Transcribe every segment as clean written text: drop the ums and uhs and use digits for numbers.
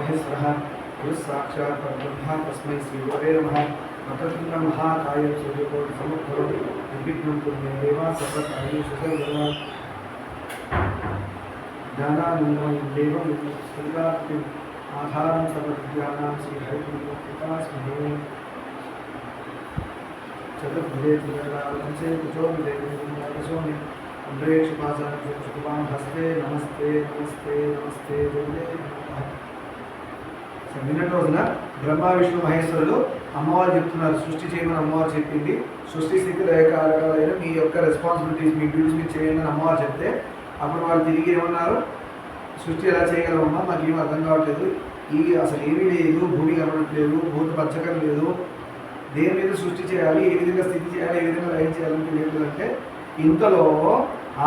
महेश्वरः गुरुः साक्षात् परब्रह्म तस्मै श्रीगुरवे नमः। वक्रतुण्ड महाकाय सूर्यकोटिसमप्रभो निर्विघ्नं कुरु मे देव सर्वकार्येषु ज्ञानानन्दमयं देवं श्रीरात्रिम् आधारं सर्वविद्यानां श्रीहरिपुत्रस्महे। चतुर्भुजे त्रिजगदावतंसे कुचोर्मिदेवसोमि अम्बरेक्षुपासां हस्ते नमस्ते नमस्ते नमस्ते जय। నిన్నటి రోజున బ్రహ్మ విష్ణు మహేశ్వరులు అమ్మవారు చెప్తున్నారు, సృష్టి చేయమని అమ్మవారు చెప్పింది. సృష్టి స్థితి లయకారకాలైన మీ యొక్క రెస్పాన్సిబిలిటీస్, మీ డ్యూటీస్ మీరు చేయండి అని అమ్మవారు చెప్తే అప్పుడు వాళ్ళు తిరిగి ఏమన్నారు, సృష్టి ఎలా చేయగలమమ్మా, మాకు ఏం అర్థం కావట్లేదు, అసలు ఏమీ లేదు, భూమి కనబడట్లేదు, భూమి పచ్చకం లేదు, దేని మీద సృష్టి చేయాలి, ఏ విధంగా స్థితి చేయాలి, ఏ విధంగా లయం చేయాలని తెలియదు. అంటే ఇంతలో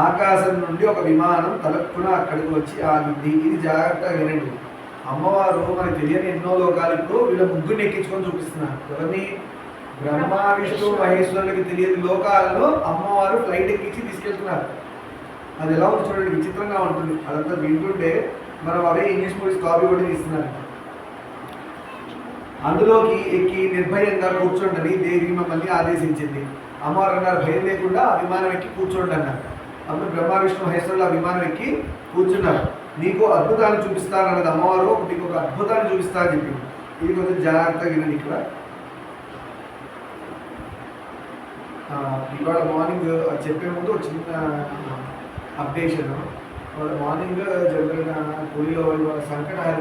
ఆకాశం నుండి ఒక విమానం తలక్కున అక్కడికి వచ్చి ఆగింది. ఇది జాగ్రత్తగా వినండి. అమ్మవారు మనకు తెలియని ఎన్నో లోకాలకు వీళ్ళ ముగ్గురిని ఎక్కించుకొని చూపిస్తున్నారు. ఎవరిని? బ్రహ్మ విష్ణు మహేశ్వరులకి తెలియని లోకాలను అమ్మవారు ఫ్లైట్ ఎక్కించి తీసుకెళ్తున్నారు. అది ఎలా ఉంది చూడండి, విచిత్రంగా ఉంటుంది. అదంతా వింటుంటే మనం అవే ఇంగ్లీష్ మూవీస్ కాపీ కూడా తీస్తున్నారు. అందులోకి ఎక్కి నిర్భయంగా కూర్చోండి దేవి మమ్మల్ని ఆదేశించింది. అమ్మవారు అన్నారు, భయం లేకుండా ఆ విమానం ఎక్కి కూర్చోండి అన్నారు. అప్పుడు బ్రహ్మ విష్ణు మహేశ్వరులు ఆ విమానం ఎక్కి కూర్చున్నారు. నీకు అద్భుతాన్ని చూపిస్తానన్నది అమ్మవారు, నీకు ఒక అద్భుతాన్ని చూపిస్తానని చెప్పింది. ఇది కొంచెం జాగ్రత్తగా వినండి. ఇక్కడ ఇవాళ మార్నింగ్ చెప్పే ముందు చిన్న అప్డేషన్. ఇవాళ మార్నింగ్ జనరల్గా పూరిలో ఇవాళ సంకటహార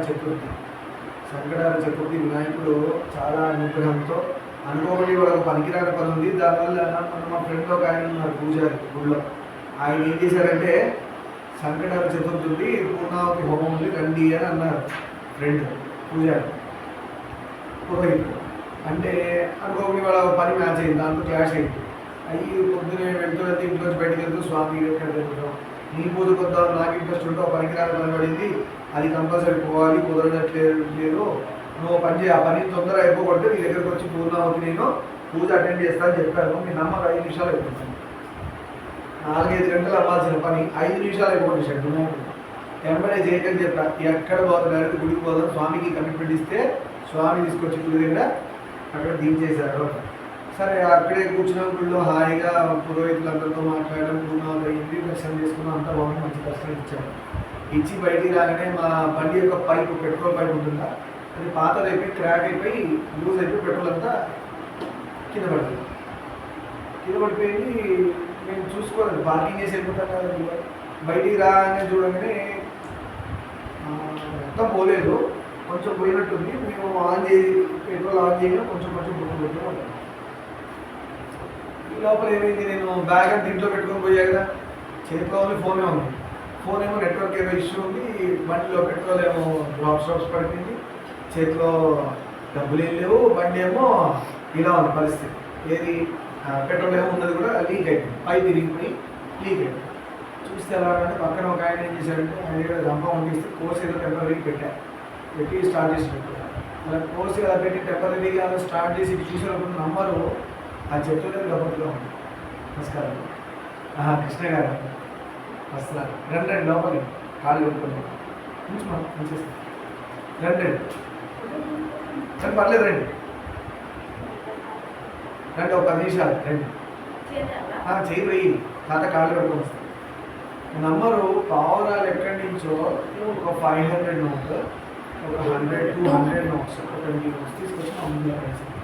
చతుర్థి వినాయకుడు చాలా అనుగ్రహంతో అనుకోకుండా ఇవాళ ఒక పనికిరాని పని ఉంది. దానివల్ల మా ఫ్రెండ్ ఒక ఆయన ఉన్నారు పూజారి గుడిలో. ఆయన ఏం చేశారంటే, సంకటహార చతుర్థి ఉంది, పూర్ణావతి హోమం ఉంది, రండి అని అన్నారు. ఫ్రెండ్ పూజారి పురోహితుడు అంటే అనుకోకుండా ఇవాళ పని మ్యాచ్ అయింది, దాంతో క్లాష్ అయింది. అయ్యి పొద్దునే వెళ్తున్నది ఇంట్లోంచి బయటకు వెళ్తూ స్వామి ఎక్కడ వెళ్తాం, నీ పూజకు వద్దాం, నాకు ఇంట్రెస్ట్ ఉంటే ఒక పనికిరాని పని పడింది, అది కంపల్సరీ పోవాలి, కుదరట్లేదు, నువ్వు పని చేయి, ఆ పని తొందరగా అయిపోకూడదు, నీ దగ్గరకు వచ్చి పూర్ణావతి నేను పూజ అటెండ్ చేస్తానని చెప్పాను. మీ నమ్మకం 5 నిమిషాలు అయిపోతుంది. 4-5 గంటలు అవ్వాల్సిన పని 5 నిమిషాలు అయిపోతుంది. షెడ్డు వెంబడే చేయకని చెప్పా. ఎక్కడ పోతాం, డైరెక్ట్ గుడికి పోతాం, స్వామికి కమిట్మెంట్ ఇస్తే స్వామి తీసుకొచ్చి గుడి దగ్గర అక్కడ దించేశారు. సరే అక్కడే కూర్చున్న గుడిలో హాయిగా పురోహితులందరితో మాట్లాడడం, పూర్ణావతి అయింది, దర్శనం చేసుకున్నాం, అంతా బాగుంది, మంచి దర్శనం ఇచ్చాము. ఇచ్చి బయటికి రాగానే మా బండి యొక్క పైపు, పెట్రోల్ పైపు ఉంటుందా, అది పాతదైపోయి క్రాక్ అయిపోయి లూజ్ అయిపోయి పెట్రోల్ అంతా కింద పడిపోయింది. మేము చూసుకోలేదు, పార్కింగ్ చేసి వెళ్ళిపోతాం కదా. బయటికి రాగానే చూడగానే మొత్తం పోలేదు, కొంచెం పోయినట్టుంది. మేము పెట్రోల్ ఆన్ చేయడం కొంచెం బుక్ పెట్టాం. ఈ లోపల ఏమైంది, నేను బ్యాగ్ అంతా ఇంట్లో పెట్టుకొని పోయా కదా, చేతిలో ఫోనే ఉంది. ఫోన్ ఏమో నెట్వర్క్ ఏమో ఇష్యూ ఉంది, బండిలో పెట్రోల్ ఏమో డ్రాప్స్ పడిపోయింది, చేతిలో డబ్బులు ఏం లేవు, బండి ఏమో ఇలా ఉంది పరిస్థితి. ఏది పెట్రోల్ ఏమో ఉన్నది కూడా లీక్ అయిపోయింది, పైప్ విరిగిపోయి లీక్ అయిపోయింది. చూస్తే ఎలా అంటే పక్కన ఒక ఆయన ఏం చేశాడంటే, ఆయన దగ్గర రంపం వండిస్తే కోర్స్ ఏదో టెంపరీకి పెట్టి స్టార్ట్ చేసినట్టు. అలా కోర్స్ అలా పెట్టి టెంపరీగా అలా స్టార్ట్ చేసి చూసినప్పుడు నంబరు ఆ చెప్తున్నది లోపలిలో ఉంది. నమస్కారం, కృష్ణ గారు వస్తున్నారు, రండి లోపలి కాళ్ళు కొట్టుకుంటాం, మంచిగా రండి కానీ పర్లేదు, రండి ఒక 10 నిమిషాలు రండి, చేయి పోయి తాత కాళ్ళు కట్టుకొని వస్తాం. నంబరు పావురాలు ఎక్కడి నుంచో ఒక 500 నోట్, ఒక 100-200 నోట్స్, ఒక 20 నోట్స్ తీసుకొచ్చి మా ముందు వేసాను.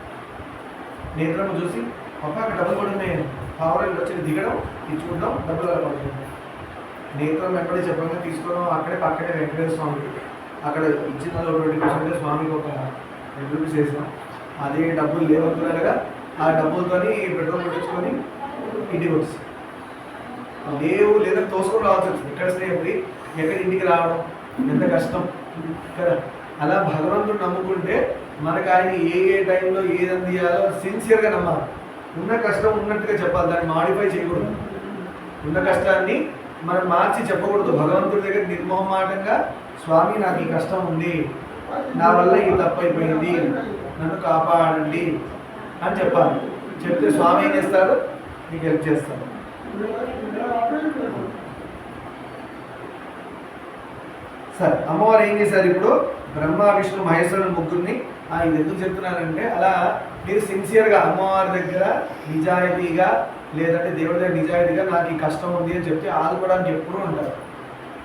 నేత్రము చూసి పప్ప అక్కడ డబ్బులు కూడా ఉన్నాయి, పావురాలు వచ్చి దిగడం, ఇచ్చుకుంటాం, డబ్బులు అలా పడుతుంది. నేత్రం ఎప్పుడే చెప్పగా తీసుకోవడం. పక్కనే వెంకటేశ్వర స్వామికి అక్కడ ఇచ్చిన 20% స్వామికి ఒక 2 రూపీస్ వేసాం. అదే డబ్బులు లేవనుకున్నారు కదా, ఆ డబ్బులతో పెట్రోల్ కొట్టించుకొని ఇంటికి వచ్చి లేదని తోసుకొని రావచ్చు. ఎక్కడ స్టే ఎక్కడ ఇంటికి రావడం ఎంత కష్టం కదా. అలా భగవంతుడు నమ్ముకుంటే మనకు ఆయన ఏ టైంలో ఏది అందియాలో సిన్సియర్గా నమ్మాలి. ఉన్న కష్టం ఉన్నట్టుగా చెప్పాలి, దాన్ని మాడిఫై చేయకూడదు. ఉన్న కష్టాన్ని మనం మార్చి చెప్పకూడదు. భగవంతుడి దగ్గర నిర్మోహమాటంగా, స్వామి నాకు ఈ కష్టం ఉంది, నా వల్ల ఈ తప్పు అయిపోయింది, నన్ను కాపాడండి అని చెప్పాలి. చెప్తే స్వామి ఏం చేస్తాడు, నీకు హెల్ప్ చేస్తాడు. సరే, అమ్మవారు ఏం చేశారు ఇప్పుడు? బ్రహ్మ విష్ణు మహేశ్వరుని ముగ్గురిని ఇది ఎందుకు చెప్తున్నానంటే, అలా మీరు సిన్సియర్గా అమ్మవారి దగ్గర నిజాయితీగా, లేదంటే దేవుడి దగ్గర నిజాయితీగా నాకు ఈ కష్టం ఉంది అని చెప్తే ఆదుకోవడానికి ఎప్పుడూ ఉంటారు.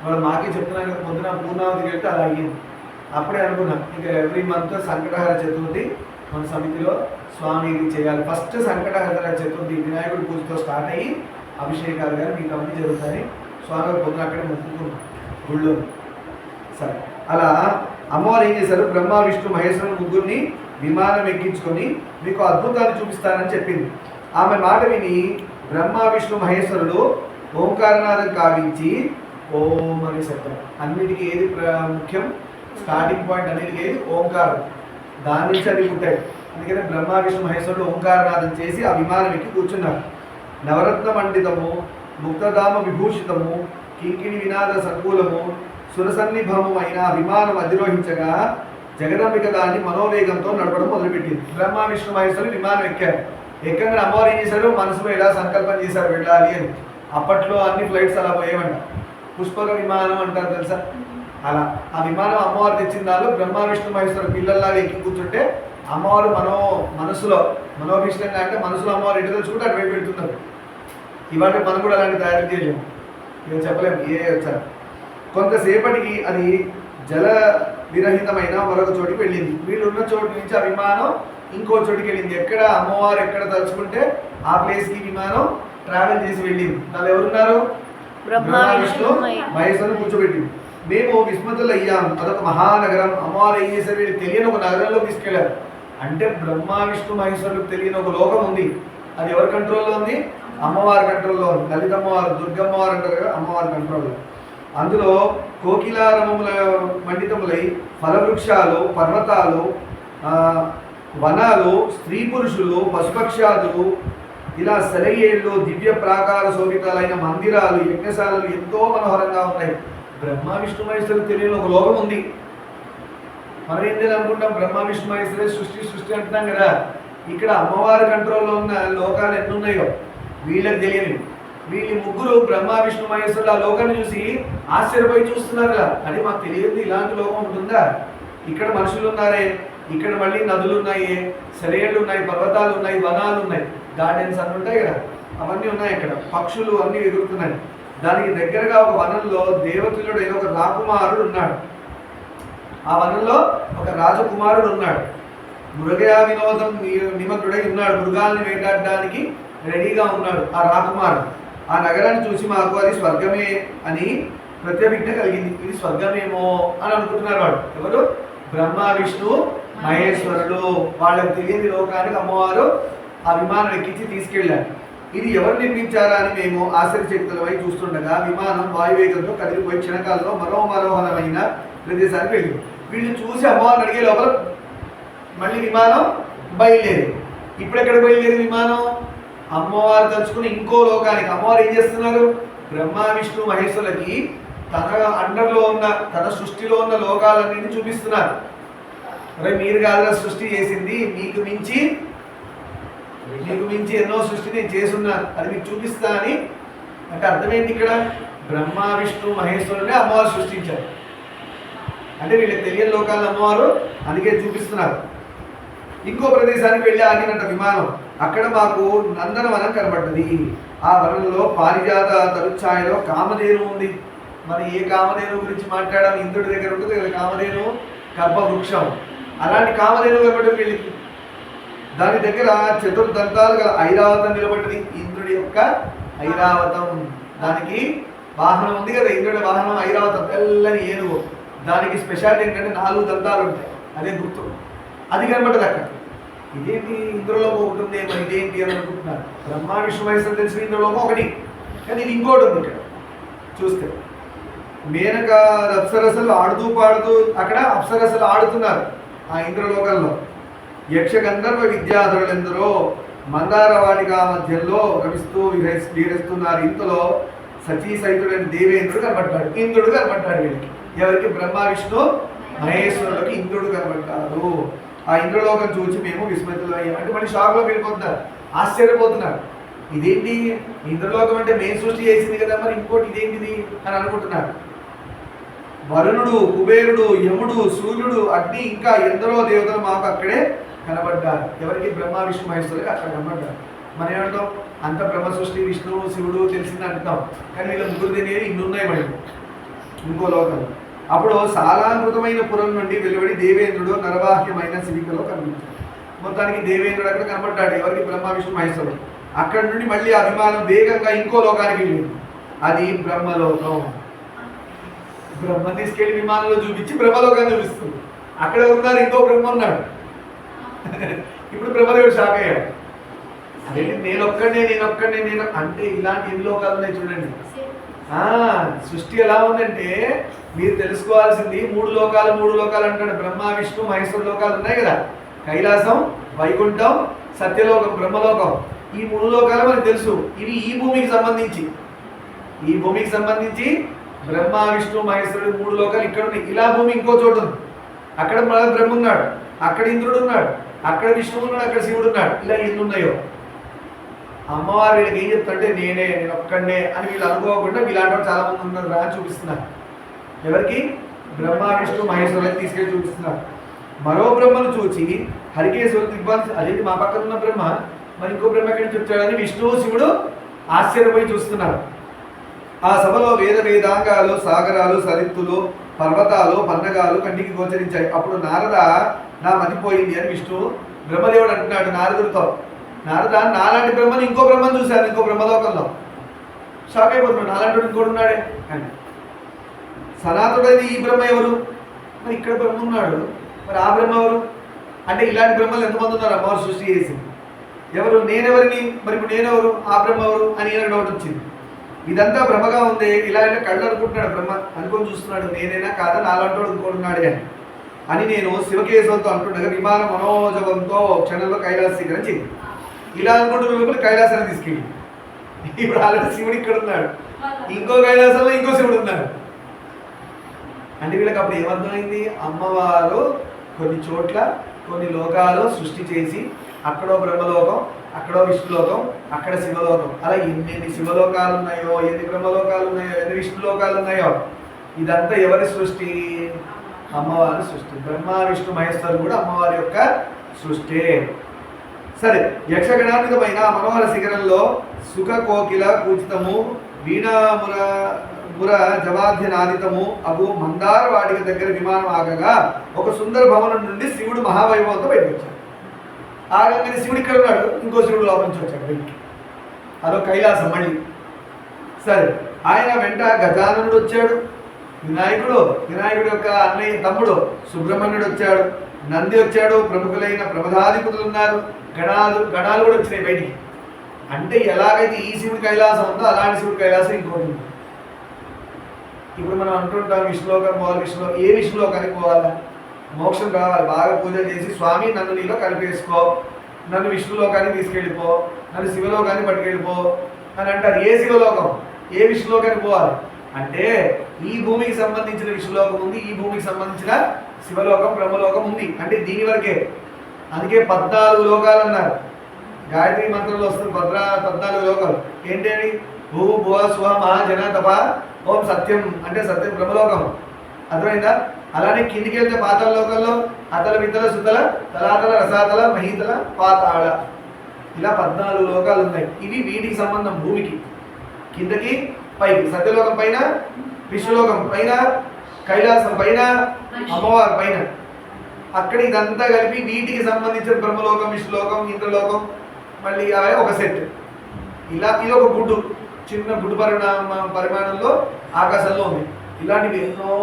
వాళ్ళు మాకే చెప్తున్నాను, పొద్దున పూర్ణావతికి వెళ్తే అలా అయ్యింది. అప్పుడే అనుకున్నాం ఇక ఎవ్రీ మంత్ సంకటహర చతుర్థి మన సమితిలో స్వామికి చేయాలి. ఫస్ట్ సంకటహర చతుర్థి వినాయకుడి పూజతో స్టార్ట్ అయ్యి అభిషేకాలు కానీ మీకు అన్నీ జరుగుతాయి. స్వామి పొద్దున అక్కడే మొక్కుకున్నాం గుళ్ళో. సరే, అలా అమ్మవారు ఏం చేశారు? బ్రహ్మ విష్ణు మహేశ్వరుని ముగ్గురిని విమానం ఎక్కించుకొని మీకు అద్భుతాన్ని చూపిస్తానని చెప్పింది. ఆమె మాట విని బ్రహ్మ విష్ణు మహేశ్వరుడు ఓంకారనాథం కావించి ఓం అనే శబ్దం. అన్నిటికీ ఏది ముఖ్యం? స్టార్టింగ్ పాయింట్ అన్నిటికీ ఏది? ఓంకారం. దాని నుంచి అన్ని పుట్టాయి. అందుకనే బ్రహ్మ విష్ణు మహేశ్వరుడు ఓంకారనాథం చేసి ఆ విమానం ఎక్కి కూర్చున్నారు. నవరత్న మండితము, ముక్తధామ విభూషితము, కింకిణి వినాద సంకూలము, సురసన్నిభము అయిన విమానం అధిరోహించగా జగదంబిక దాన్ని మనోవేగంతో నడపడం మొదలుపెట్టింది. బ్రహ్మ విష్ణు మహేశ్వరులు విమానం ఎక్కారు. ఎక్కగానే అమ్మవారు ఏం చేశారు? మనసులో ఎలా సంకల్పం చేశారు వెళ్ళాలి అని. అప్పట్లో అన్ని ఫ్లైట్స్ అలా పోయేవంట. పుష్పక విమానం అంటారు తెలుసా? అలా ఆ విమానం అమ్మవారు తెచ్చిన దానిలో బ్రహ్మ విష్ణు మహేశ్వరు పిల్లల్లాగా ఎక్కి కూర్చుంటే అమ్మవారు మనసులో మనోభిష్టంగా, అంటే మనసులో అమ్మవారు ఎటు తెలుసుకుంటే అటు వైపు పెడుతున్నారు. ఇవాళ మనం కూడా అలాంటి తయారు చేయలేము, నేను చెప్పలేము ఏ వచ్చారు. కొంతసేపటికి అది జల విరహితమైన మరొక చోటికి వెళ్ళింది. వీళ్ళు ఉన్న చోటు నుంచి ఆ విమానం ఇంకో చోటికి వెళ్ళింది. ఎక్కడ అమ్మవారు ఎక్కడ తలుచుకుంటే ఆ ప్లేస్కి విమానం ట్రావెల్ చేసి వెళ్ళింది. దానిలో ఎవరున్నారు? బ్రహ్మ విష్ణు మహేశ్వరుని కూర్చోబెట్టింది. మేము విస్మతులు అయ్యాం. అదొక మహానగరం. అమ్మవారు ఏం చేశారు? వీళ్ళు తెలియని ఒక నగరంలో తీసుకెళ్లారు. అంటే బ్రహ్మ విష్ణు మహేశ్వరులకు తెలియని ఒక లోకం ఉంది. అది ఎవరి కంట్రోల్లో ఉంది? అమ్మవారి కంట్రోల్లో ఉంది. లలితమ్మవారు, దుర్గమ్మవారు అంటారు కదా, అమ్మవారి కంట్రోల్లో. అందులో కోకిలారముల మండితములై ఫలవృక్షాలు, పర్వతాలు, వనాలు, స్త్రీ పురుషులు, పశుపక్షాదులు, ఇలా సెలయేళ్ళు, దివ్య ప్రాకార శోభితాలైన మందిరాలు, యజ్ఞశాలలు ఎంతో మనోహరంగా ఉన్నాయి. బ్రహ్మ విష్ణు మహేశ్వరులకు తెలియని ఒక లోకం ఉంది. మనం ఏం అనుకుంటాం? బ్రహ్మ విష్ణు మహేశ్వరే సృష్టి అంటున్నాం కదా. ఇక్కడ అమ్మవారి కంట్రోల్లో ఉన్న లోకాలు ఎన్ని ఉన్నాయో వీళ్ళకి తెలియని. వీళ్ళు ముగ్గురు బ్రహ్మ విష్ణు మహేశ్వరులు ఆ లోకాన్ని చూసి ఆశ్చర్యపోయి చూస్తున్నారు కదా. అది మాకు తెలియదు, ఇలాంటి లోకం ఉంటుందా? ఇక్కడ మనుషులు ఉన్నారే, ఇక్కడ మళ్ళీ నదులు ఉన్నాయి, సెలయేళ్ళు ఉన్నాయి, పర్వతాలు ఉన్నాయి, వనాలు ఉన్నాయి, గార్డెన్స్ అన్నీ ఉంటాయి కదా, అవన్నీ ఉన్నాయి. ఇక్కడ పక్షులు అన్నీ ఎగురుతున్నాయి. దానికి దగ్గరగా ఒక వనంలో దేవతులుడు ఏదో ఒక రాకుమారుడు ఉన్నాడు. ఆ వనంలో ఒక రాజకుమారుడు ఉన్నాడు. మృగయా వినోదం నిమగ్నుడై ఉన్నాడు. మృగాల్ని వేటాడడానికి రెడీగా ఉన్నాడు ఆ రాకుమారుడు. ఆ నగరాన్ని చూసి మాకు అది స్వర్గమే అని ప్రత్యభిజ్ఞ కలిగింది. ఇది స్వర్గమేమో అని అనుకుంటున్నారు వాడు. ఎవరు? బ్రహ్మ విష్ణు మహేశ్వరుడు. వాళ్ళకి తెలియని లోకానికి అమ్మవారు ఆ విమానం ఎక్కించి తీసుకెళ్ళారు. ఇది ఎవరు నిర్మించారా అని మేము ఆశ్చర్యచకితులమై చూస్తుండగా విమానం వాయువేగంతో కదిలిపోయి క్షణకాలంలో మనోహరమైన ప్రదేశానికి వెళ్ళింది. వీళ్ళు చూసి అమ్మవారిని అడిగే లోపల మళ్ళీ విమానం బయలుదేరి. ఇప్పుడు ఎక్కడ బయలుదేరి విమానం? అమ్మవారు తలుచుకుని ఇంకో లోకానికి. అమ్మవారు ఏం చేస్తున్నారు? బ్రహ్మ విష్ణు మహేశ్వరులకి తన అండర్లో ఉన్న, తన సృష్టిలో ఉన్న లోకాలన్నింటినీ చూపిస్తున్నారు. అరే మీరు కాదుగా సృష్టి చేసింది, మీకు మించి ఎన్నో సృష్టి నేను చేసున్నాను, అది మీకు చూపిస్తా అని. అంటే అర్థమేంటి? ఇక్కడ బ్రహ్మ విష్ణు మహేశ్వరులే అమ్మవారు సృష్టించారు. అంటే వీళ్ళకి తెలియని లోకాలను అమ్మవారు అందుకే చూపిస్తున్నారు. ఇంకో ప్రదేశానికి వెళ్ళి ఆగినట్ట విమానం. అక్కడ మాకు నందనవనం కనబడ్డది. ఆ వనంలో పారిజాత తరుఛాయలో కామధేను ఉంది. మరి ఏ కామధేను గురించి మాట్లాడాం? ఇంద్రుడి దగ్గర ఉంటుంది కదా కామధేను, కల్పవృక్షం. అలాంటి కామధేను కనబడ్డది వీళ్ళకి. దాని దగ్గర చతుర్దంతాలు గల ఐరావతం నిలబడ్డది. ఇంద్రుడి యొక్క ఐరావతం. దానికి వాహనం ఉంది కదా, ఇంద్రుడి వాహనం ఐరావతం, తెల్లని ఏనుగు. దానికి స్పెషాలిటీ ఏంటంటే 4 దంతాలు ఉంటాయి. అదే గుర్తు. అది కనబడ్డది అక్కడ. ఇదేంటి ఇంద్రలోకం ఒకటి ఉంది, మరి ఇదేంటి అని అనుకుంటున్నారు. బ్రహ్మ విష్ణు మహేశ్వరులు తెలిసిన ఇంద్రలోకం ఒకటి, కానీ ఇది ఇంకోటి ఉంది. ఇక్కడ చూస్తే మేనక అప్సరసలు ఆడుతూ పాడుతూ అక్కడ అప్సరసలు ఆడుతున్నారు ఆ ఇంద్రలోకంలో. యక్ష గంధర్వ విద్యాధరులెందరో మందారవాటిక మధ్యలో రమిస్తూ విహరిస్తున్నారు. ఇంతలో సచీ సహితుడైన దేవేంద్రుడు కనబడ్డాడు. ఇంద్రుడు కనబడ్డాడు వీళ్ళకి. ఎవరికి? బ్రహ్మ విష్ణు మహేశ్వరులకి ఇంద్రుడు కనబడ్డాడు. ఆ ఇంద్రలోకం చూసి మేము విస్మృతులు అయ్యాం. అంటే మళ్ళీ షాక్లో వెళ్ళిపోతున్నారు, ఆశ్చర్యపోతున్నారు. ఇదేంటి ఇంద్రలోకం అంటే మేము సృష్టి చేసింది కదా, మరి ఇంకోటి ఇదేంటిది అని అనుకుంటున్నారు. వరుణుడు, కుబేరుడు, యముడు, సూర్యుడు, అగ్ని, ఇంకా ఎందరో దేవతలు మాకు అక్కడే కనబడ్డారు. ఎవరికి? బ్రహ్మ విష్ణు మహేశ్వరుడికి అక్కడ కనబడ్డారు. మనం ఏమంటాం? అంత బ్రహ్మ సృష్టి, విష్ణువు శివుడు తెలిసింది అంటాం, కానీ వీళ్ళ ముగ్గురు తెలియని ఇన్నున్నాయి మరి ఇంకో లోకం. అప్పుడు సాలాంకృతమైన పురం నుండి వెలువడి దేవేంద్రుడు నరవాహ్యమైన శివికలో కనిపించాడు. మొత్తానికి దేవేంద్రుడు అక్కడ కనబడ్డాడు. ఎవరికి? బ్రహ్మ విష్ణు మహేశ్వరుడు. అక్కడి నుండి మళ్ళీ ఆ విమానం వేగంగా ఇంకో లోకానికి వెళ్ళింది. అది బ్రహ్మలోకం. బ్రహ్మ తీసుకెళ్లి విమానంలో చూపించి బ్రహ్మలోకాన్ని చూపిస్తుంది. అక్కడ ఉన్నారు, ఇంకో బ్రహ్మ ఉన్నాడు. ఇప్పుడు బ్రహ్మదేవుడు షాక్ అయ్యాడు. అదే నేనొక్కడే అంటే ఇలాంటి ఎన్ని లోకాలు ఉన్నాయి చూడండి. సృష్టి ఎలా ఉందంటే మీరు తెలుసుకోవాల్సింది మూడు లోకాలు అంటాడు. బ్రహ్మ విష్ణు మహేశ్వర లోకాలు ఉన్నాయి కదా, కైలాసం, వైకుంఠం, సత్యలోకం, బ్రహ్మలోకం. ఈ మూడు లోకాలు మనకు తెలుసు. ఇవి ఈ భూమికి సంబంధించి బ్రహ్మ విష్ణు మహేశ్వరుడు మూడు లోకాలు ఇక్కడ ఉన్నాయి. ఇలా భూమి ఇంకో చోటు ఉంది. అక్కడ బ్రహ్మ ఉన్నాడు, అక్కడ ఇంద్రుడు ఉన్నాడు, అక్కడ విష్ణువు ఉన్నాడు, అక్కడ శివుడు ఉన్నాడు. ఇలా ఎన్ని ఉన్నాయో అమ్మవారు వీళ్ళకి ఏం చెప్తుంటే నేను ఒక్కడే అని వీళ్ళు అనుకోకుండా వీళ్ళంటే చాలా మంది ఉన్నారు రా చూపిస్తున్నారు. ఎవరికి? బ్రహ్మ విష్ణు మహేశ్వరులకు తీసుకెళ్ళి చూపిస్తున్నారు. మరో బ్రహ్మను చూచి హరికేశ్వరుడు దిగ్బాల్, అదేంటి మా పక్కన ఉన్న బ్రహ్మ మరి ఇంకో బ్రహ్మ ఎక్కడి నుంచి వచ్చాడని విష్ణువు శివుడు ఆశ్చర్యపోయి చూస్తున్నారు. ఆ సభలో వేదాంగాలు, సాగరాలు, సరిత్తులు, పర్వతాలు, పన్నగాలు కంటికి గోచరించాయి. అప్పుడు నారద నా మతిపోయింది అని విష్ణువు బ్రహ్మదేవుడు అంటున్నాడు నారదుడితో. నారద, నాలాంటి బ్రహ్మను ఇంకో బ్రహ్మను చూశాను ఇంకో బ్రహ్మలోకంలో. షాక్ అయిపోతున్నాడు, నాలాంటి ఇంకోటి ఉన్నాడే అని. సనాతుడైన ఈ బ్రహ్మ ఎవరు? మరి ఇక్కడ బ్రహ్మ ఉన్నాడు, మరి ఆ బ్రహ్మ ఎవరు అంటే ఇలాంటి బ్రహ్మలు ఎంతమంది ఉన్నారు అమ్మవారు సృష్టి చేసి? ఎవరు? నేనెవరిని? మరి ఇప్పుడు నేనెవరు? ఆ బ్రహ్మ ఎవరు అని ఈయనకు డౌట్ వచ్చింది. ఇదంతా భ్రమగా ఉంది. ఇలా అంటే కళ్ళు అనుకుంటున్నాడు, బ్రహ్మ అనుకొని చూస్తున్నాడు, నేనైనా కాదా నాలంటోడు అనుకుంటున్నాడే అని నేను శివకేశవంతో అంటుండగా విమాన మనోజవంతో క్షణంలో కైలాస శిఖరం చెంది. ఇలా అనుకుంటున్న లోపల కైలాసాన్ని తీసుకెళ్ళి ఇప్పుడు ఆల్రెడీ శివుడు ఇక్కడ ఉన్నాడు, ఇంకో కైలాసంలో ఇంకో శివుడు ఉన్నాడు. అంటే వీళ్ళకి అప్పుడు ఏమర్థమైంది? అమ్మవారు కొన్ని చోట్ల కొన్ని లోకాలు సృష్టి చేసి అక్కడో బ్రహ్మలోకం, అక్కడో విష్ణులోకం, అక్కడ శివలోకం, అలా ఎన్ని శివలోకాలు ఉన్నాయో, ఎన్ని బ్రహ్మలోకాలు ఉన్నాయో, ఎన్ని విష్ణులోకాలు ఉన్నాయో, ఇదంతా ఎవరి సృష్టి? అమ్మవారి సృష్టి. బ్రహ్మ విష్ణు మహేశ్వరుడు కూడా అమ్మవారి యొక్క సృష్టి. సరే, యక్షగణాన్వితమైన మనోహర శిఖరంలో సుఖ కోకిల కూచితము, వీణాముర జవాధ్యనాదితము అగు మందార వాటిక దగ్గర విమానం ఆగగా ఒక సుందర భవనం నుండి శివుడు మహావైభవంతో బయటకు వచ్చాడు. ఆగంగానే శివుడు ఇక్కడ ఉన్నాడు, ఇంకో శివుడు లోపల నుంచి వచ్చాడు బయటికి. అదో కైలాసం మళ్ళీ. సరే, ఆయన వెంట గజాననుడు వచ్చాడు, వినాయకుడు యొక్క అన్నయ్య తమ్ముడు సుబ్రహ్మణ్యుడు వచ్చాడు, నంది వచ్చాడు, ప్రముఖులైన ప్రమదాధిపతులు ఉన్నారు, గణాలు కూడా వచ్చినాయి బయటికి. అంటే ఎలాగైతే ఈ శివుడి కైలాసం ఉందో అలాంటి శివుడి కైలాసం ఇంకోటి ఉంది. ఇప్పుడు మనం అంటుంటాం విష్ణులోకం పోవాలి, ఏ విష్ణులోకానికి పోవాలా? మోక్షం కావాలి, బాగా పూజలు చేసి స్వామి నన్ను నీలో కలిపేసుకో, నన్ను విష్ణులోకానికి తీసుకెళ్ళిపో, నన్ను శివలోకానికి పట్టుకెళ్ళిపో అని అంటారు. ఏ శివలోకం, ఏ విష్ణులోకానికి పోవాలి అంటే ఈ భూమికి సంబంధించిన విష్ణులోకం ఉంది, ఈ భూమికి సంబంధించిన శివలోకం బ్రహ్మలోకం ఉంది. అంటే దీని వరకే. అందుకే 14 లోకాలు అన్నారు. గాయత్రి మంత్రంలో వస్తుంది 14 లోకాలు. ఏంటండి? భూ భువ స్వ మహా జన తప ఓం సత్యం అంటే సత్యం బ్రహ్మలోకం. అర్థమైందా? అలానే కిందికి వెళ్తే పాతాళ లోకంలో అతల వితల సుతల తలాతల రసాతల మహీతల పాతాళ, ఇలా 14 లోకాలు ఉన్నాయి. ఇవి వీటికి సంబంధం. భూమికి కిందకి పైకి, సత్యలోకం పైన, విష్ణులోకం పైన, కైలాసం పైన, అమ్మవారి పైన. అక్కడ ఇదంతా కలిపి వీటికి సంబంధించిన బ్రహ్మలోకం, విష్ణులోకం, ఇంద్రలోకం, మళ్ళీ ఒక సెట్. ఇలా ఇది ఒక గుడ్డు, చిన్న గుడ్డు పరిమాణంలో ఆకాశంలో ఉంది. ఇలాంటివి ఎన్నో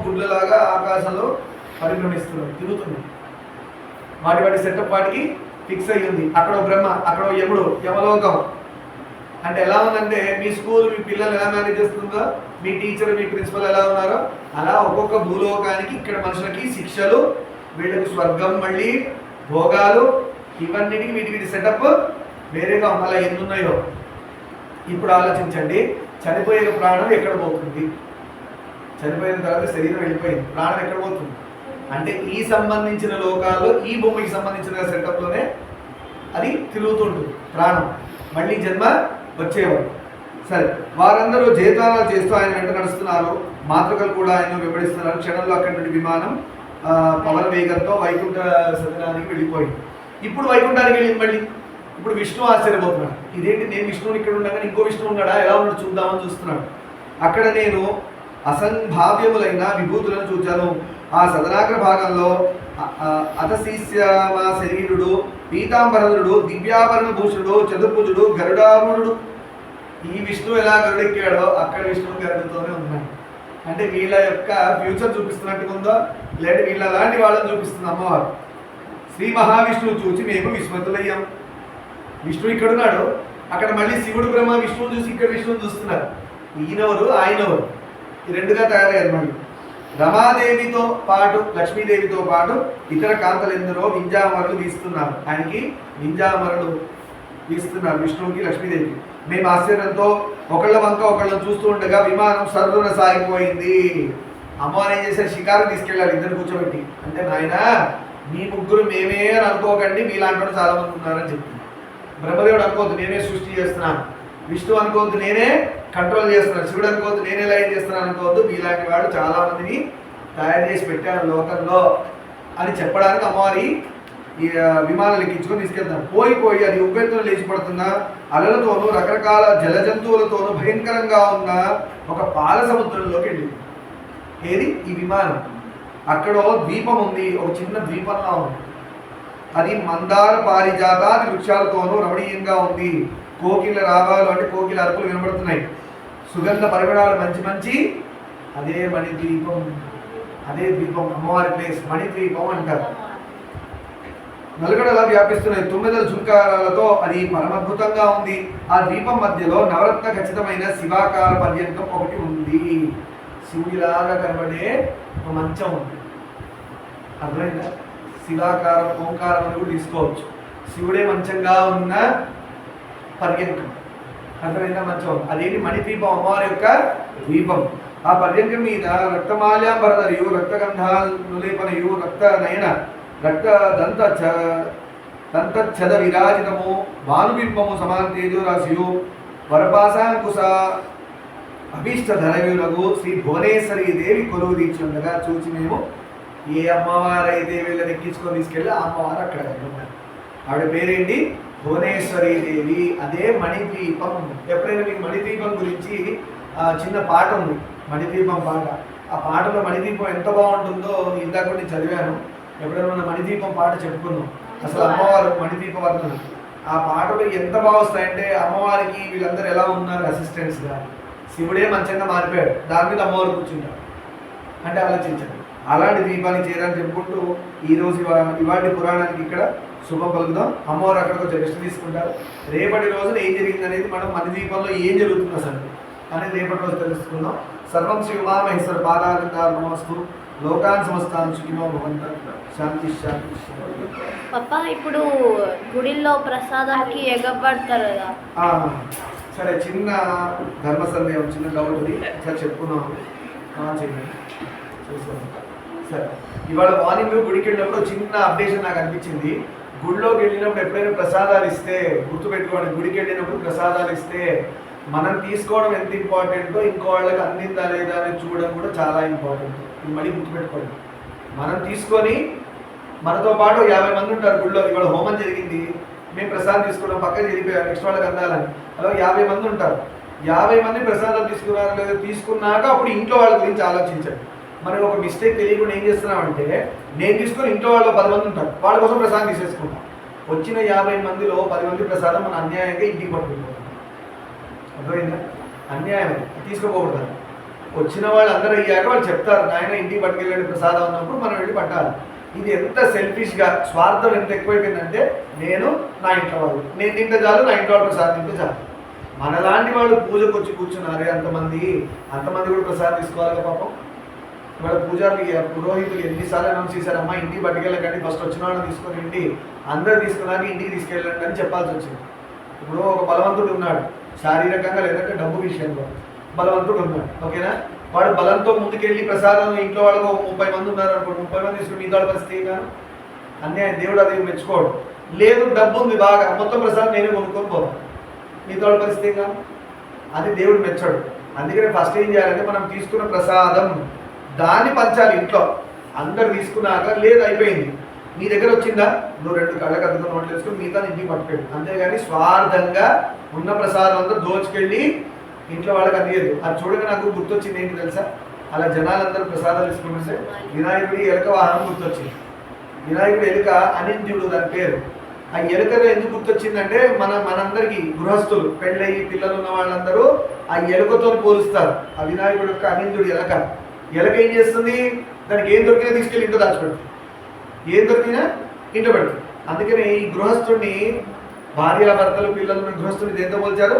గుడ్లలాగా ఆకాశంలో పరిభ్రమిస్తున్నాయి, తిరుగుతున్నాయి. వాటి సెటప్ వాటికి ఫిక్స్ అయ్యి ఉంది. అక్కడ బ్రహ్మ, అక్కడ యముడు, యమలోకం. అంటే ఎలా ఉందంటే మీ స్కూల్ మీ పిల్లలు ఎలా మేనేజ్ చేస్తుందో, మీ టీచర్ మీ ప్రిన్సిపల్ ఎలా ఉన్నారో అలా ఒక్కొక్క భూలోకానికి ఇక్కడ మనుషులకి శిక్షలు, వీళ్ళకి స్వర్గం, మళ్ళీ భోగాలు, ఇవన్నిటికి వీటి సెటప్ వేరేగా అలా ఎన్ని ఉన్నాయో. ఇప్పుడు ఆలోచించండి, చనిపోయే ప్రాణం ఎక్కడ పోతుంది? చనిపోయిన తర్వాత శరీరం వెళ్ళిపోయింది, ప్రాణం ఎక్కడ పోతుంది? అంటే ఈ సంబంధించిన లోకాలు ఈ భూమికి సంబంధించిన సెటప్లోనే అది తిరుగుతుంటుంది ప్రాణం. మళ్ళీ జన్మ వచ్చేవారు. సరే, వారందరూ జయతానాలు చేస్తూ ఆయన వెంట నడుస్తున్నారు. మాతృకలు కూడా ఆయన వెంబడిస్తున్నారు. క్షణంలో అక్కడి నుండి విమానం పవన వేగంతో వైకుంఠ సదనానికి వెళ్ళిపోయింది. ఇప్పుడు వైకుంఠానికి వెళ్ళింది మళ్ళీ. ఇప్పుడు విష్ణు ఆశ్చర్యపోతున్నాడు. ఇదేంటి, నేను విష్ణువుని ఇక్కడ ఉండగానే ఇంకో విష్ణువు ఉన్నాడా, ఎలా ఉన్నాడు చూద్దామని చూస్తున్నాడు. అక్కడ నేను అసంభావ్యములైన విభూతులను చూచాను. ఆ సదనాగ్ర భాగంలో అతశీశ్యామ శరీరుడు, పీతాంబరుడు, దివ్యాభరణ భూషుడు, చతుర్భుజుడు, గరుడారుడు. ఈ విష్ణువు ఎలా గరుడెక్కాడో అక్కడ విష్ణువు గరుడుతోనే ఉన్నాడు. అంటే వీళ్ళ యొక్క ఫ్యూచర్ చూపిస్తున్నట్టుగా ఉందో, లేదా వీళ్ళ లాంటి వాళ్ళని చూపిస్తుంది అమ్మవారు. శ్రీ మహావిష్ణువు చూసి మేము విస్మతులయ్యాం. విష్ణువు ఇక్కడ ఉన్నాడు, అక్కడ మళ్ళీ శివుడు బ్రహ్మ విష్ణువు చూసి ఇక్కడ విష్ణువుని చూస్తున్నారు. ఈయనవరు ఆయనవరు, ఈ రెండుగా తయారయ్యారు. మళ్ళీ రమాదేవితో పాటు లక్ష్మీదేవితో పాటు ఇతర కాంతలు ఎందరో వింజామరలు వీస్తున్నారు. ఆయనకి వింజామరలు వీస్తున్నారు విష్ణువుకి, లక్ష్మీదేవికి. మేము ఆశ్చర్యంతో ఒకళ్ళ వంక ఒకళ్ళని చూస్తూ ఉండగా విమానం సర్రున సాగిపోయింది. అమ్మవారు ఏం చేశారు, షికారు తీసుకెళ్ళాలి ఇద్దరు కూర్చోబెట్టి. అంటే నాయన మీ ముగ్గురు మేమే అని అనుకోకండి, మీలాంటి చాలా మంది ఉన్నారని చెప్పింది. బ్రహ్మదేవుడు అనుకోవద్దు నేనే సృష్టి చేస్తున్నాను, విష్ణు అనుకోవద్దు నేనే కంట్రోల్ చేస్తున్నాను, శివుడు అనుకోవద్దు నేనే లైన్ చేస్తున్నాను అనుకోవద్దు, మీలాంటి వాడు చాలా మందిని తయారు చేసి పెట్టాను లోకంలో అని చెప్పడానికి అమ్మవారి ఈ విమానాలు ఎక్కించుకొని తీసుకెళ్తాం. పోయి అది ఉబ్బెత్తున లేచి పడుతున్న అలలతోనూ రకరకాల జలజంతువులతోనూ భయంకరంగా ఉన్న ఒక పాల సముద్రంలోకి వెళ్ళింది. ఏది ఈ విమానం? అక్కడ ద్వీపం ఉంది, ఒక చిన్న ద్వీపంలా ఉంది. అది మందార పారిజాతాది వృక్షాలతోనూ రమణీయంగా ఉంది. కోకిల రాగాలు అంటే కోకిల అరుపులు వినబడుతున్నాయి. సుగంధ పరిమళాలు మంచి మంచి. అదే మణిద్వీపం, అదే ద్వీపం అమ్మవారి ప్లేస్, మణిద్వీపం అంటారు. నలుగడలా వ్యాపిస్తున్నాయి 9 జుంకారాలతో. అది పరమద్భుతంగా ఉంది. ఆ ద్వీపం మధ్యలో నవరత్న ఖచ్చితమైన శివాకార పర్యంతం ఒకటి ఉంది. శివుడిలాగా కనబడే ఒక మంచం ఉంది. అర్థమైందా? శివాకారం, ఓంకారం అని కూడా తీసుకోవచ్చు. శివుడే మంచంగా ఉన్న పర్యంతం, అర్థమైందా? మంచం. అదేంటి? మణిద్వీపం, అమ్మవారి యొక్క ద్వీపం. ఆ పర్యంతం మీద రక్తమాల్యాంబరదరియు, రక్తగంధానులేపనయు, రక్త నయన, రక్త దంతఛద విరాజితము, భానుబింబము సమాన తేజోరాశియు, వరపాశాంకుశ అభీష్ట ధరయులకు శ్రీ భువనేశ్వరి దేవి కొలువు తీర్చుండగా చూసి మేము ఏ అమ్మవారైతే వీళ్ళని ఎక్కించుకొని తీసుకెళ్ళి ఆ అమ్మవారు అక్కడ ఉన్నారు. ఆవిడ పేరేంటి? భువనేశ్వరి దేవి. అదే మణిద్వీపం. ఎప్పుడైనా మీకు మణిద్వీపం గురించి చిన్న పాట ఉంది, మణిద్వీపం పాట. ఆ పాటలో మణిద్వీపం ఎంత బాగుంటుందో ఇందాక నేను చదివాను. ఎప్పుడైనా మన మణిద్వీపం పాట చెప్పుకున్నాం. అసలు అమ్మవారు మణిద్వీప వర్ణన ఆ పాటలో ఎంత బాగా వస్తాయంటే, అమ్మవారికి వీళ్ళందరూ ఎలా ఉన్నారు అసిస్టెంట్స్గా, శివుడే మంచంగా మారిపోయాడు, దాని మీద అమ్మవారు కూర్చుంటారు. అంటే ఆలోచించండి. అలాంటి దీపాన్ని చేయాలని చెప్పుకుంటూ ఈరోజు ఇవాటి పురాణానికి ఇక్కడ శుభం పలుకుదాం. అమ్మవారు అక్కడ కొంచెం రెస్ట్ తీసుకుంటారు. రేపటి రోజున ఏం జరిగింది అనేది, మనం మణిద్వీపంలో ఏం జరుగుతుందో అసలు అనేది రేపటి రోజు తెలుసుకుందాం. సర్వం శ్రీ ఉమామహేశ్వర పాదారంభమస్తు. లోకాన్ సమస్తాన్ సుఖినో భవంతు. శాంతి శాంతి. పప్పా, ఇప్పుడు గుడిలో ప్రసాదానికి ఎగబడతారు కదా. సరే, చిన్న ధర్మ సందేహం, చిన్న డౌట్ ఉంది, ఒకసారి చెప్పుకున్నాము. సరే, ఇవాళ మార్నింగ్ గుడికి వెళ్ళినప్పుడు చిన్న అప్డేషన్ నాకు అనిపించింది. గుడిలోకి వెళ్ళినప్పుడు ఎప్పుడైనా ప్రసాదాలు ఇస్తే గుర్తుపెట్టుకోండి, గుడికి వెళ్ళినప్పుడు ప్రసాదాలు ఇస్తే మనం తీసుకోవడం ఎంత ఇంపార్టెంటో ఇంకో వాళ్ళకి అందిందా లేదా అని చూడడం కూడా చాలా ఇంపార్టెంట్. ఇది మళ్ళీ గుర్తుపెట్టుకోండి. మనం తీసుకొని మనతో పాటు 50 మంది ఉంటారు గుడిలో. ఇవాళ హోమం జరిగింది, మేము ప్రసాదం తీసుకున్నాం, పక్కన జరిగిపోయారు, నెక్స్ట్ వాళ్ళకి అందాలని. అలా 50 మంది ఉంటారు. 50 మంది ప్రసాదం తీసుకున్నారు లేదా తీసుకున్నాక అప్పుడు ఇంట్లో వాళ్ళ గురించి ఆలోచించండి. మనం ఒక మిస్టేక్ తెలియకుండా ఏం చేస్తున్నామంటే, నేను తీసుకొని ఇంట్లో వాళ్ళు 10 మంది ఉంటారు, వాళ్ళ కోసం ప్రసాదం తీసేసుకుంటాం. వచ్చిన 50 మందిలో 10 మంది ప్రసాదం మన అన్యాయంగా ఇంటికి పట్టుకుంటాం. అర్థమైందా? అన్యాయం, తీసుకోకూడదు. వచ్చిన వాళ్ళు అందరూ అయ్యాక వాళ్ళు చెప్తారు, నాయన ఇంటికి పట్టుకెళ్ళండి ప్రసాదం అన్నప్పుడు మనం వెళ్ళి పట్టాలి. ఇది ఎంత సెల్ఫిష్గా, స్వార్థం ఎంత ఎక్కువైపోయిందంటే, నేను నా ఇంట్లో వాళ్ళు, నేను తింటే చాలు, నా ఇంట్లో వాళ్ళు ప్రసాదం తింటే చాలు. మనలాంటి వాళ్ళు పూజకు వచ్చి కూర్చున్నారే అంతమంది కూడా ప్రసాదం తీసుకోవాలి పాపం. వాళ్ళ పూజారులు, పురోహితులు ఎన్నిసార్లు అనౌన్స్ చేశారు, అమ్మా ఇంటికి పట్టుకెళ్ళకండి, ఫస్ట్ వచ్చిన వాళ్ళని తీసుకొని ఇంటి అందరూ తీసుకున్నాక ఇంటికి తీసుకెళ్ళండి అని చెప్పాల్సి వచ్చింది. ఇప్పుడు ఒక బలవంతుడు ఉన్నాడు, శారీరకంగా లేదంటే డబ్బు విషయంలో బలవంతుడు ఉన్నాడు, ఓకేనా? వాడు బలంతో ముందుకెళ్ళి ప్రసాదం ఇంట్లో వాళ్ళకు 30 మంది ఉన్నారు అనుకోండి, 30 మంది తీసుకుని మిగతా వాళ్ళ పరిస్థితి కాదు. అన్యాయం, దేవుడు అది మెచ్చుకోడు. లేదు డబ్బు ఉంది బాగా, మొత్తం ప్రసాదం నేనే కొనుక్కొని పోతాను, మిగతా వాళ్ళ పరిస్థితి కాదు. అది దేవుడు మెచ్చడు. అందుకని ఫస్ట్ ఏం చేయాలంటే మనం తీసుకున్న ప్రసాదం దాన్ని పంచాలి ఇంట్లో. అందరు తీసుకున్నాక లేదు అయిపోయింది, నీ దగ్గర వచ్చిందా, నువ్వు 2 కళ్ళకి అద్దుకుని నోట్లు వేసుకుని మిగతా ఇంటికి పట్టుకెళ్ళి. అంతేగాని స్వార్థంగా ఉన్న ప్రసాదం అంతా దోచుకెళ్ళి ఇంట్లో వాళ్ళకి అందియదు. అది చూడగా నాకు గుర్తొచ్చింది ఏంటి తెలుసా, అలా జనాలందరూ ప్రసాదాలు తీసుకుంటే వినాయకుడి ఎలుక వాహనం గుర్తొచ్చింది. వినాయకుడి ఎలుక అనింద్యుడు దాని పేరు. ఆ ఎలుకలో ఎందుకు గుర్తొచ్చిందంటే మనందరికీ గృహస్థులు పెళ్ళయి పిల్లలు ఉన్న వాళ్ళందరూ ఆ ఎలుకతో పోలుస్తారు. ఆ వినాయకుడి యొక్క అనింద్యుడు ఎలక. ఎలక ఏం చేస్తుంది, దానికి ఏం దొరికినా తీసుకెళ్ళి ఇంట్లో దాచిపెడుతుంది, ఏం దొరికినా ఇంట్లో పెడుతుంది. అందుకని ఈ గృహస్థుడిని భార్య భర్తలు పిల్లలు గృహస్థుడిని దేంతో పోల్చారు,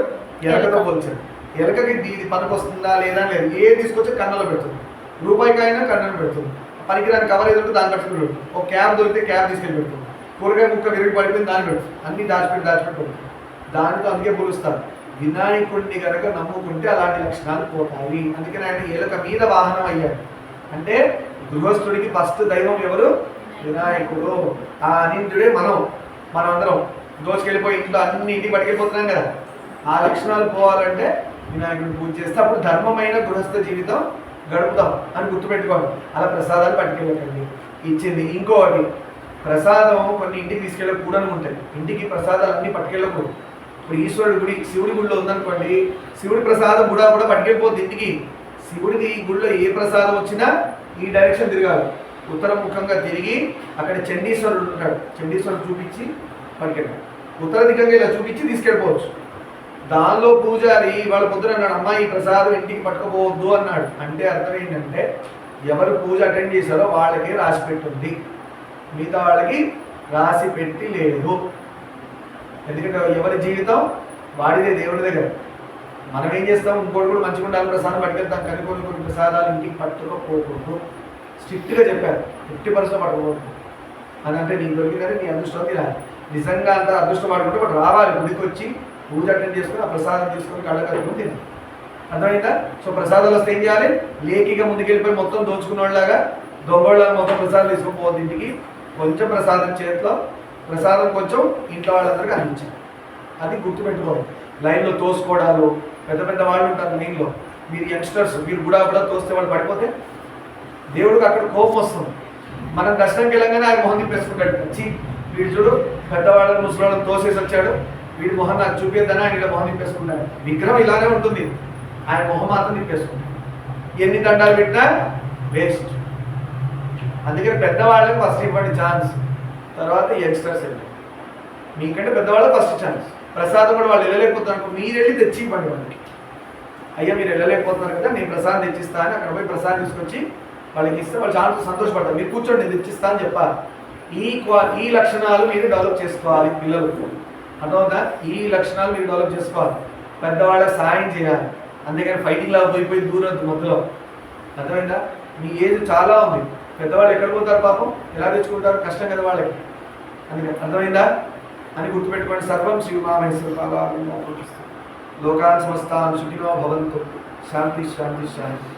ఎలకతో పోల్చారు. ఎలకకి ఇది పనికి వస్తుందా లేదా లేదు, ఏ తీసుకొచ్చి కన్నులో పెడుతుంది, రూపాయికైనా కన్నులో పెడుతుంది, పనికిరాని కవర్ ఏదో దాన్ని పట్టుకుని పెడుతుంది, ఒక క్యాబ్ దొరికితే క్యాబ్ తీసుకెళ్ళి పెడుతుంది, కూరగాయ ముక్క విరిగి పడిపోయింది దాన్ని పెడుతుంది, అన్ని దాచిపెట్టి పెడుతుంది. దానితో అందుకే పోలుస్తారు. వినాయకుడిని కనుక నమ్ముకుంటే అలాంటి లక్షణాలు పోతాయి. అందుకని ఆయన ఎలుక మీద వాహనం అయ్యాడు. అంటే గృహస్థుడికి ఫస్ట్ దైవం ఎవరు, వినాయకుడు. ఆ అనింద్యుడే మనమందరం దోచుకెళ్ళిపోయి ఇంట్లో అన్ని ఇంటికి పట్టుకెళ్ళిపోతున్నాం కదా. ఆ లక్షణాలు పోవాలంటే వినాయకుడిని పూజ చేస్తే అప్పుడు ధర్మమైన గృహస్థ జీవితం గడుపుతాం అని గుర్తుపెట్టుకోండి. అలా ప్రసాదాలు పట్టుకెళ్ళకండి, ఇచ్చింది. ఇంకొకటి, ప్రసాదం కొన్ని ఇంటికి తీసుకెళ్ళకూడని ఉంటాయి. ఇంటికి ప్రసాదాలు అన్నీ పట్టుకెళ్ళకూడదు. ఇప్పుడు ఈశ్వరుడి గుడి, శివుడి గుడిలో ఉందనుకోండి, శివుడి ప్రసాదం కూడా పట్టుకెళ్ళిపోద్ది ఇంటికి. శివుడిది ఈ గుడిలో ఏ ప్రసాదం వచ్చినా ఈ డైరెక్షన్ తిరగాలి, ఉత్తరం ముఖంగా తిరిగి అక్కడ చండీశ్వరుడు ఉంటాడు, చండీశ్వరుడు చూపించి పట్టుకెళ్ళాడు. ఉత్తర దిక్కంగా ఇలా చూపించి తీసుకెళ్ళిపోవచ్చు. దానిలో పూజారి వాళ్ళ పొద్దున అన్నాడు, అమ్మాయి ఈ ప్రసాదం ఇంటికి పట్టుకోవద్దు అన్నాడు. అంటే అర్థం ఏంటంటే ఎవరు పూజ అటెండ్ చేశారో వాళ్ళకి రాసి పెట్టుంది, మిగతా వాళ్ళకి రాసి పెట్టి లేదు. ఎందుకంటే ఎవరి జీవితం వాడిదే దేవుడి దగ్గర. మనం ఏం చేస్తాం, ఇంకోటి కూడా మంచిగా ఉండాలి ప్రసాదం పట్టుకెళ్తాం, కానీ కొన్ని ప్రసాదాలు ఇంటికి పట్టుకోకూడదు. స్ట్రిక్ట్గా చెప్పారు, 50% పట్టుకోకూడదు అని. అంటే నీకు దొరికిందంటే నీ అదృష్టం తినాలి. నిజంగా అంత అదృష్టం పడుకుంటే వాడు రావాలి గుడికి వచ్చి పూజ అటెండ్ చేసుకుని ఆ ప్రసాదం తీసుకొని కళ్ళ కలుపుకొని తినాలి. అర్థమైందా? సో ప్రసాదాలు వస్తే ఏం చేయాలి, లేకిగా ముందుకెళ్ళిపోయి మొత్తం దోచుకున్న వాళ్ళలాగా దొంగోళ్ళ మొత్తం ప్రసాదం తీసుకొని పోవద్దు ఇంటికి. కొంచెం ప్రసాదం చేతిలో, ప్రసాదం కొంచెం ఇంట్లో వాళ్ళందరికీ అందించాలి. అది గుర్తుపెట్టుకోవాలి. లైన్లో తోసుకోవడాలు, పెద్ద పెద్ద వాళ్ళు ఉంటారు లైన్లో, మీరు యంగ్స్టర్స్ మీరు కూడా తోస్తే వాళ్ళు పడిపోతే దేవుడికి అక్కడ కోపం వస్తుంది. మనం దర్శనంకి వెళ్ళగానే ఆయన మొహం తిప్పేసుకుంటాడు. వచ్చి వీడు చూడు పెద్దవాళ్ళని ముసలివాళ్ళని తోసేసి వచ్చాడు, వీడి మొహం నాకు చూపిద్దని ఆయన ఇలా మొహం తిప్పేసుకుంటాడు. విగ్రహం ఇలానే ఉంటుంది, ఆయన మొహం మాత్రం తిప్పేసుకుంటాడు. ఎన్ని దండాలు పెట్టినా వేస్ట్. అందుకని పెద్దవాళ్ళకి ఫస్ట్ ఇవ్వండి ఛాన్స్, తర్వాత యంగ్స్టర్స్ వెళ్ళండి. మీకంటే పెద్దవాళ్ళకి ఫస్ట్ ఛాన్స్. ప్రసాదం కూడా వాళ్ళు వెళ్ళలేకపోతున్నారు, మీరు వెళ్ళి తెచ్చి ఇవ్వండి వాళ్ళకి. అయ్యా మీరు వెళ్ళలేకపోతున్నారు కదా, నేను ప్రసాదం తెచ్చిస్తా అని అక్కడ పోయి ప్రసాదం తీసుకొచ్చి వాళ్ళకి ఇస్తే వాళ్ళు చాలా సంతోషపడతారు. మీరు కూర్చోండి నేను తెచ్చిస్తా అని చెప్పాలి. ఈ లక్షణాలు మీరు డెవలప్ చేసుకోవాలి పిల్లలకు. అర్థమవుతా? ఈ లక్షణాలు మీరు డెవలప్ చేసుకోవాలి. పెద్దవాళ్ళకి సాయం చేయాలి. అందుకని ఫైటింగ్ లాగా పోయిపోయి దూరం మధ్యలో. అర్థమైందా? మీ ఏజ్ చాలా ఉంది, పెద్దవాళ్ళు ఎక్కడ పోతారు పాపం, ఎలా తెచ్చుకుంటారు, కష్టం కదా వాళ్ళకి. అందుకని అర్థమైందా అని గుర్తుపెట్టుకోండి. సర్వం శ్రీమామేశ్వర బాబా లోకాన్ సమస్తాన్ సుఖినో భవంతు. శాంతి శాంతి శాంతి.